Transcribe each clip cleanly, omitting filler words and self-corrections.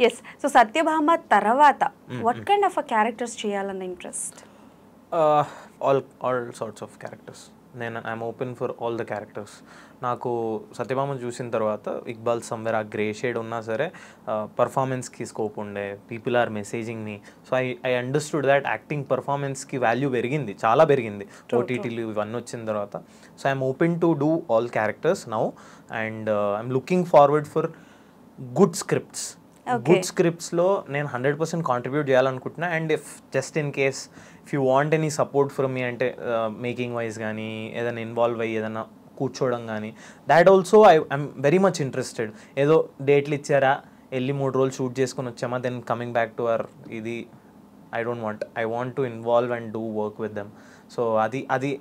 Yes. So Satyabhama తర్వాత what kind of characters చేయాలన్న interest? All sorts of characters. I'm open for all the characters. నాకు సత్యభామ చూసిన తర్వాత ఇక్బాల్ సమ్వేర్ ఆ గ్రే షేడ్ ఉన్నా సరే పర్ఫార్మెన్స్కి స్కోప్ ఉండే, people are messaging me. So I understood that acting పర్ఫార్మెన్స్కి వాల్యూ పెరిగింది, చాలా పెరిగింది ఓటీటీలు ఇవన్నీ వచ్చిన తర్వాత. So I'm open to do all characters now and I'm looking forward for good scripts. Good స్క్రిప్ట్స్లో నేను 100% కాంట్రిబ్యూట్ చేయాలనుకుంటున్నా. And just in case if you want any support from మీ, అంటే మేకింగ్ వైజ్ కానీ ఏదైనా ఇన్వాల్వ్ అయ్యి ఏదైనా కూర్చోవడం కానీ, that also I'm very much interested. ఏదో డేట్లు ఇచ్చారా, వెళ్ళి 3 రోజులు షూట్ చేసుకొని వచ్చామా, then coming back to our ఇది I want to involve and do work with them. So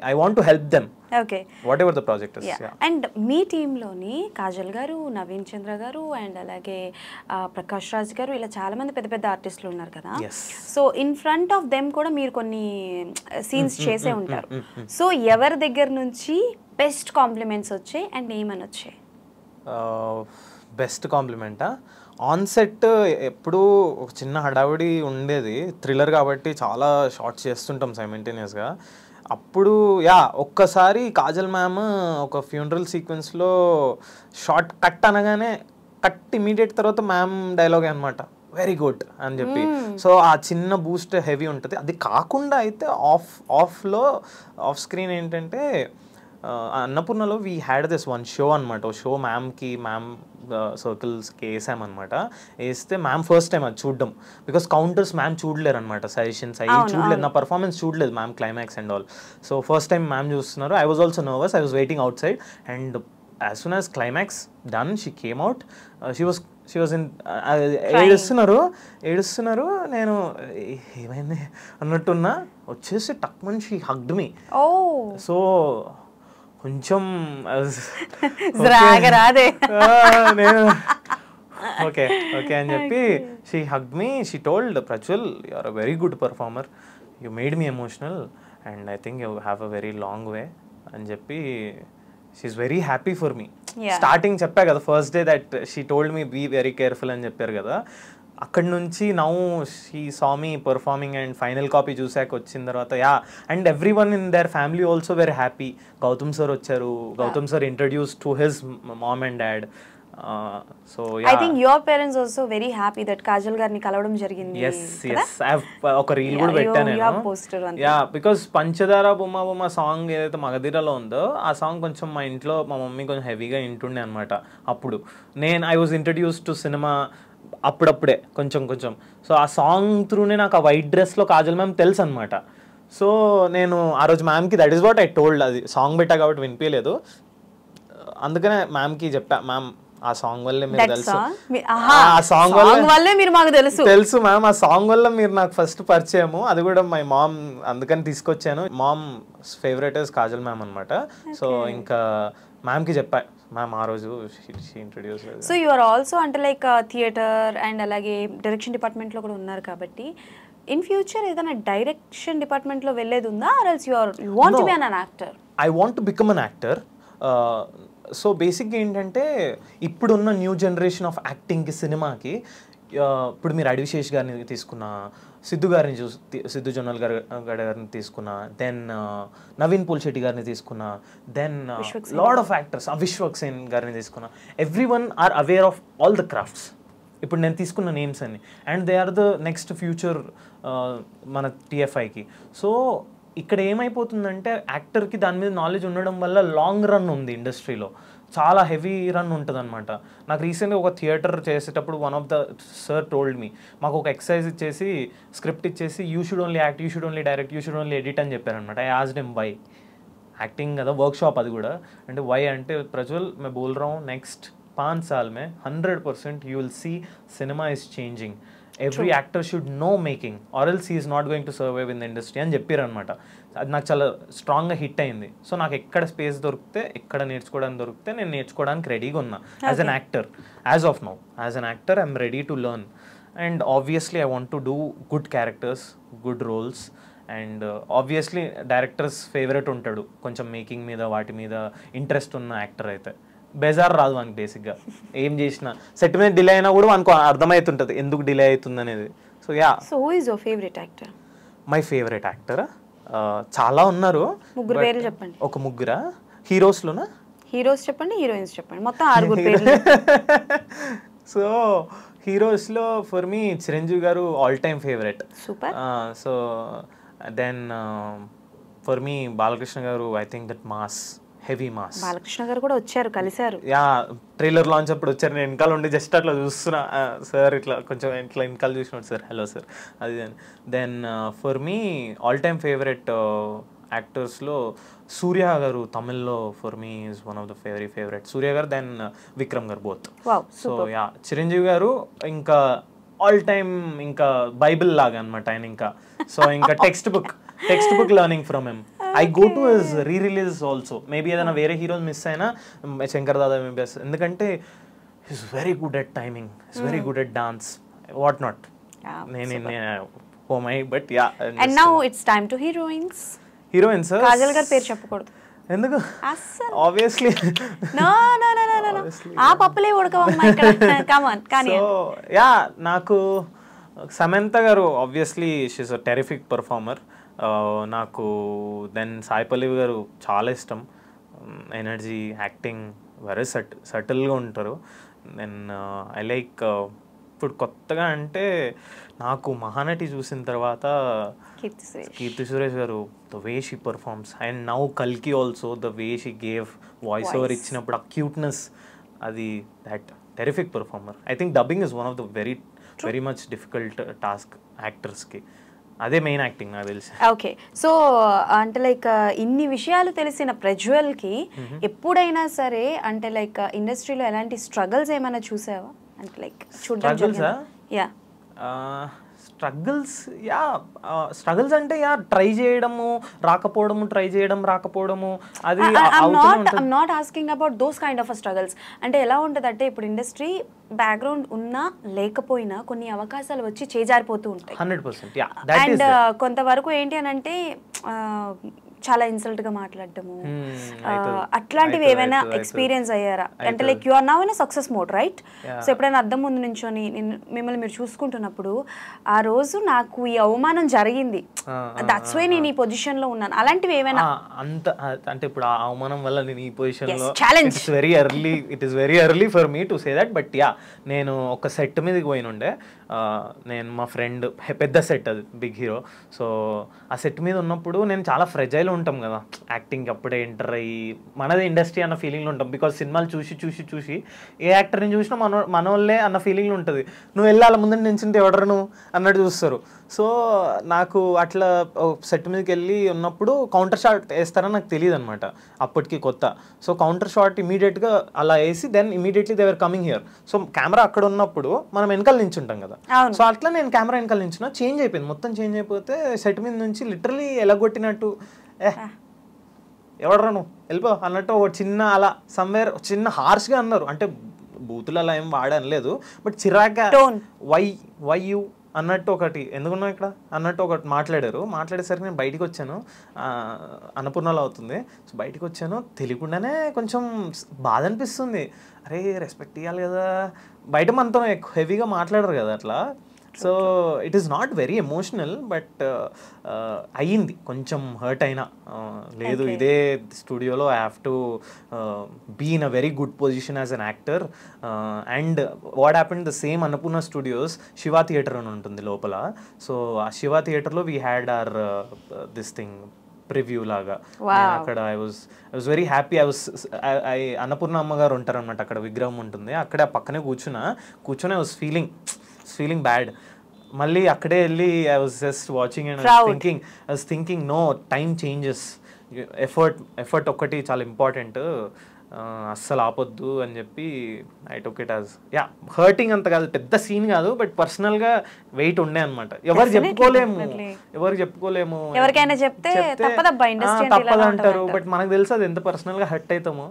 I want to help them. Okay. Whatever the project is. Yeah. And మీ టీంలోని కాజల్ గారు, నవీన్ చంద్ర గారు అండ్ అలాగే ప్రకాష్ రాజ్ గారు ఇలా చాలా మంది పెద్ద పెద్ద ఆర్టిస్టులు ఉన్నారు కదా. So in front of them కూడా మీరు కొన్ని సీన్స్ చేసే ఉంటారు. సో ఎవరి దగ్గర నుంచి బెస్ట్ కాంప్లిమెంట్స్ వచ్చాయి అండ్ ఏమని వచ్చాయి? బెస్ట్ కాంప్లిమెంటా? ఆన్ సెట్ ఎప్పుడూ ఒక చిన్న హడావిడి ఉండేది, థ్రిల్లర్ కాబట్టి చాలా షార్ట్స్ చేస్తుంటాం సైమల్టేనియస్గా. అప్పుడు ఒక్కసారి కాజల్ మ్యామ్ ఒక ఫ్యూనరల్ సీక్వెన్స్లో షార్ట్ కట్ అనగానే కట్ ఇమీడియట్ తర్వాత మ్యామ్ డైలాగ్ అనమాట, వెరీ గుడ్ అని చెప్పి. సో ఆ చిన్న బూస్ట్ హెవీ ఉంటుంది. అది కాకుండా అయితే ఆఫ్ స్క్రీన్ ఏంటంటే అన్నపూర్ణలో we had this one show అనమాట. ఓ షో మ్యామ్ సర్కిల్స్కి వేసామన్నమాట. వేస్తే మ్యామ్ ఫస్ట్ టైం అది చూడడం, బికాస్ కౌంటర్స్ మ్యామ్ చూడలేరు అనమాట, సజెషన్స్ అయ్యి చూడలేదు, నా పర్ఫార్మెన్స్ చూడలేదు ma'am, climax and all. So first time ma'am చూస్తున్నారు. I was also nervous, I was waiting outside. And as soon as climax done, she came out. She was in ఏడుస్తున్నారు. నేను ఏమైంది అన్నట్టున్నా, వచ్చేసి టక్ Mann she hugged me. So కొంచెం నేను okay అని చెప్పి she hugged me. She told, Prajwal you are a very good performer, you made me emotional and I think you have a very long way అని చెప్పి she is very happy for me. Starting చెప్పా కదా first day that she told me be very careful అని చెప్పారు కదా. అక్కడి నుంచి now she saw me performing and final copy చూసాక వచ్చిన తర్వాత and every one in their family also very happy. Gautam sir వచ్చారు, Gautam sir introduce to his mom and dad. So I think your parents also very happy that Kajal గారిని కలవడం జరిగింది. yes I have ఒక reel కూడా పెట్టాను నేను. బికాస్ పంచదార బొమ్మ సాంగ్ ఏదైతే మగధీరలో ఉందో ఆ సాంగ్ కొంచెం మా ఇంట్లో మా మమ్మీ కొంచెం హెవీగా వింటుండే అనమాట. అప్పుడు I was introduce to cinema అప్పుడప్పుడే కొంచెం. సో ఆ సాంగ్ త్రూనే నాకు ఆ వైట్ డ్రెస్లో కాజల్ మ్యామ్ తెలుసు అనమాట. సో నేను ఆ రోజు మ్యామ్కి that is what I told. అది సాంగ్ పెట్టా కాబట్టి వినిపించలేదు, అందుకనే మ్యామ్కి చెప్పా, మ్యామ్ ఆ సాంగ్ వల్లే మీరు తెలుసు, ఆ సాంగ్ వల్లే మీరు మాకు తెలుసు మ్యామ్, ఆ సాంగ్ వల్ల మీరు నాకు ఫస్ట్ పరిచయము, అది కూడా మై మామ్, అందుకని తీసుకొచ్చాను. Mom favourite is Kajal ma'am అనమాట. సో ఇంకా మ్యామ్కి చెప్పా, మ్యామ్ ఆ రోజు introduce. So you are also అంటే లైక్ థియేటర్ అండ్ అలాగే డైరెక్షన్ డిపార్ట్మెంట్లో కూడా ఉన్నారు కాబట్టి ఇన్ ఫ్యూచర్ ఏదైనా డైరెక్షన్ డిపార్ట్మెంట్లో వెళ్ళేది ఉందా, or else you want to be an actor? I want to become an actor. So బేసిక్గా ఏంటంటే ఇప్పుడున్న న్యూ జనరేషన్ ఆఫ్ యాక్టింగ్కి, సినిమాకి, ఇప్పుడు మీరు అడివిశేష్ గారిని తీసుకున్నా, సిద్ధు జొన్నల్ గారిని తీసుకున్నా, దెన్ నవీన్ పుల్శెట్టి గారిని తీసుకున్నా, then lot of actors, Vishwak Sen గారిని తీసుకున్నా, every one are aware of all the crafts. ఇప్పుడు నేను తీసుకున్న నేమ్స్ అన్ని, and they are the next future మన టీఎఫ్ఐకి. సో ఇక్కడ ఏమైపోతుందంటే యాక్టర్కి దాని మీద నాలెడ్జ్ ఉండడం వల్ల లాంగ్ రన్ ఉంది ఇండస్ట్రీలో, చాలా హెవీ రన్ ఉంటుంది అనమాట. నాకు రీసెంట్గా ఒక థియేటర్ చేసేటప్పుడు one of the sir told me, మాకు ఒక ఎక్సర్సైజ్ ఇచ్చేసి స్క్రిప్ట్ ఇచ్చేసి you should only act, you should only direct, you should only edit అని చెప్పారనమాట. I asked him why, acting కదా వర్క్ షాప్ అది కూడా, అంటే వై అంటే ప్రజ్వల్ मैं बोल रहा हूँ नेक्स्ट 5 साल में 100% you will see cinema is changing. Every actor should know making or else he is not going to survive in the industry అని చెప్పారు అనమాట. అది నాకు చాలా స్ట్రాంగ్గా హిట్ అయింది. సో నాకు ఎక్కడ స్పేస్ దొరికితే, ఎక్కడ నేర్చుకోవడానికి దొరికితే నేను నేర్చుకోవడానికి రెడీగా ఉన్నా as an actor. As of now as an actor I'm ready to learn and obviously I want to do good characters, good roles. And obviously directors favourite ఉంటాడు కొంచెం మేకింగ్ మీద, వాటి మీద ఇంట్రెస్ట్ ఉన్న యాక్టర్ అయితే. బెజార్ రాదు మనకి బేసిక్గా. ఏం చేసినా సెట్ మీద డిలే అయినా కూడా మనకు అర్థమవుతుంటుంది ఎందుకు డిలే అవుతుంది అనేది. So yeah. So who is your favourite actor? My favourite actor చాలా ఉన్నారు. ముగ్గురు పేర్లు చెప్పండి. ఒక ముగ్గురా? హీరోస్లోనా? హీరోస్ చెప్పండి, హీరోయిన్స్ చెప్పండి, మొత్తం 6 పేర్లు. సో హీరోస్లో for me Chiranjeevi garu all time favourite. Super. So then for me Balakrishna garu, I think that mass, heavy mass. Balakrishna garu కూడా వచ్చారు, కలిశారు. యా, ట్రైలర్ లాంచ్ అప్పుడు వచ్చారు. నేను వెనకాల ఉండి జస్ట్ అట్లా చూస్తున్నా, సార్ ఇట్లా కొంచెం ఇట్లా వెనకాల చూసినాడు, సార్ హలో సార్ అది. Then for me all time favourite యాక్టర్స్లో సూర్య గారు, తమిళ్లో for me is one of the favourite Surya garu. Then Vikram గారు బోత్. సో యా, చిరంజీవి గారు ఇంకా ఆల్ టైమ్ ఇంకా బైబిల్ లాగా అనమాట ఆయన. ఇంకా సో ఇంకా text book learning from him. I go to his re-release also. Maybe ఏదైనా వేరే హీరోస్ మిస్ అయినా శంకర్ దాదా మేబీ, ఎందుకంటే is very good at timing, is very good at dance, what not. But yeah. And now it's time to heroines. Heroines Kajal గారి పేరు చెప్పకూడదు ఎందుకు? అస్సలు obviously no no no no no, ఆ పప్పులే ఉడకవమ్మా ఇక్కడ. కమ్ ఆన్ కానీ. సో యా, నాకు సమంత గారు obviously she's a terrific performer నాకు. దెన్ సాయి పల్లవి గారు చాలా ఇష్టం. ఎనర్జీ, యాక్టింగ్ వెరీ సటిల్గా ఉంటారు. దెన్ ఐ లైక్ ఇప్పుడు కొత్తగా అంటే నాకు మహానటి చూసిన తర్వాత Keerthy Suresh garu, the way she performs. And now కల్కి also, the way she gave voice over ఇచ్చినప్పుడు ఆ క్యూట్నెస్, అది that terrific performer. I think dubbing is one of the very much difficult task యాక్టర్స్కి. అదే మెయిన్ యాక్టింగ్ నాకు తెలిసి. ఓకే, సో అంటే like ఇన్ని విషయాలు తెలిసిన ప్రజ్వల్కి ఎప్పుడైనా సరే అంటే లైక్ ఇండస్ట్రీలో ఎలాంటి స్ట్రగల్స్ ఏమైనా చూసావా? అంటే లైక్ స్ట్రగల్స్ అంటే యా, ట్రై చేయడము రాకపోవడము, ట్రై చేయడం రాకపోవడము, అది I'm not asking about those kind of struggles. అంటే ఎలా ఉంటుంది అంటే ఇప్పుడు ఇండస్ట్రీ బ్యాక్గ్రౌండ్ ఉన్నా లేకపోయినా కొన్ని అవకాశాలు వచ్చి చేజారిపోతూ ఉంటాయి. 100%. అండ్ కొంతవరకు ఏంటి అని అంటే చాలా ఇన్సల్ట్ గా మాట్లాడటము, అట్లాంటివి ఏమైనా ఎక్స్పీరియన్స్ అయ్యారా? అంటే like you are now in success mode, right? So ఎప్పుడైనా అద్దం ముందు నుంచొని మిమ్మల్ని మీరు చూసుకుంటున్నప్పుడు ఆ రోజు నాకు ఈ అవమానం జరిగింది, దట్స్ వై నేను ఈ పొజిషన్ లో ఉన్నాను, అలాంటివి ఏమైనా? అంత అంటే ఇప్పుడు ఆ అవమానం వల్ల నేను ఈ పొజిషన్ లో, challenge. It is very early for me to say that. But yeah, నేను ఒక సెట్ మీదకి పోయినుండే. నేను మా ఫ్రెండ్, పెద్ద సెట్ అది, బిగ్ హీరో. సో ఆ సెట్ మీద ఉన్నప్పుడు నేను చాలా ఫ్రెజైల్ ఉంటాం కదా యాక్టింగ్, అప్పుడే ఎంటర్ అయ్యి మనదే ఇండస్ట్రీ అన్న ఫీలింగ్లో ఉంటాం. బికాజ్ సినిమాలు చూసి ఏ యాక్టర్ని చూసినా మనోళ్ళే అన్న ఫీలింగ్లో ఉంటుంది. నువ్వు వెళ్ళాలి ముందు నించుంటే ఎవడరు నువ్వు అన్నట్టు చూస్తారు. సో నాకు అట్లా సెట్ మీదకి వెళ్ళి ఉన్నప్పుడు కౌంటర్ షాట్ వేస్తారని నాకు తెలియదు అనమాట, అప్పటికి కొత్త. సో కౌంటర్ షాట్ ఇమీడియట్గా అలా వేసి then immediately they were coming here. So camera అక్కడ ఉన్నప్పుడు మనం వెనకాల నించుంటాం కదా. సో అట్లా నేను కెమెరా వెనకాల నించున్నా, చేంజ్ అయిపోయింది, మొత్తం చేంజ్ అయిపోతే సెట్ మీద నుంచి లిటరలీ ఎలగొట్టినట్టు, ఎవడరా నువ్వు వెళ్ళిపో అన్నట్టు ఒక చిన్న అలా సమ్వేర్ చిన్న హార్ష్గా అన్నారు. అంటే బూతులు అలా ఏం వాడనలేదు, బట్ చిరాగ్గా వై యూ అన్నట్టు ఒకటి, ఎందుకున్నావు ఇక్కడ అన్నట్టు ఒకటి మాట్లాడేసరికి నేను బయటికి వచ్చాను. అన్నపూర్ణలో అవుతుంది. సో బయటికి వచ్చాను, తెలియకుండానే కొంచెం బాధ అనిపిస్తుంది. అరే రెస్పెక్ట్ ఇవ్వాలి కదా, బయట మనతో హెవీగా మాట్లాడరు కదా అట్లా. So it is not very emotional, but అయ్యింది కొంచెం హర్ట్ అయినా. లేదు, ఇదే స్టూడియోలో I have to be in a very good position as an actor. And what happened, the same Annapurna studios Shiva theatre అని ఉంటుంది లోపల. సో ఆ శివ థియేటర్లో we had our this thing preview లాగా. అక్కడ I was very happy. Annapurna అమ్మగారు ఉంటారనమాట, అక్కడ విగ్రహం ఉంటుంది, అక్కడే పక్కనే కూర్చుని ఐ వాజ్ ఫీలింగ్ బ్యాడ్. మళ్ళీ అక్కడే వెళ్ళి I was just watching and I was thinking no, time changes, effort ఒక్కటి చాలా ఇంపార్టెంట్, అస్సలు ఆపొద్దు అని చెప్పి I took it as yeah hurting. అంత కాదు, పెద్ద సీన్ కాదు, బట్ పర్సనల్గా వెయిట్ ఉండే అనమాట. ఎవరికి చెప్పుకోలేము, ఎవరికైనా చెప్తే తప్పదంటారు, బట్ మనకు తెలుసు అది ఎంత పర్సనల్గా హర్ట్ అవుతామో.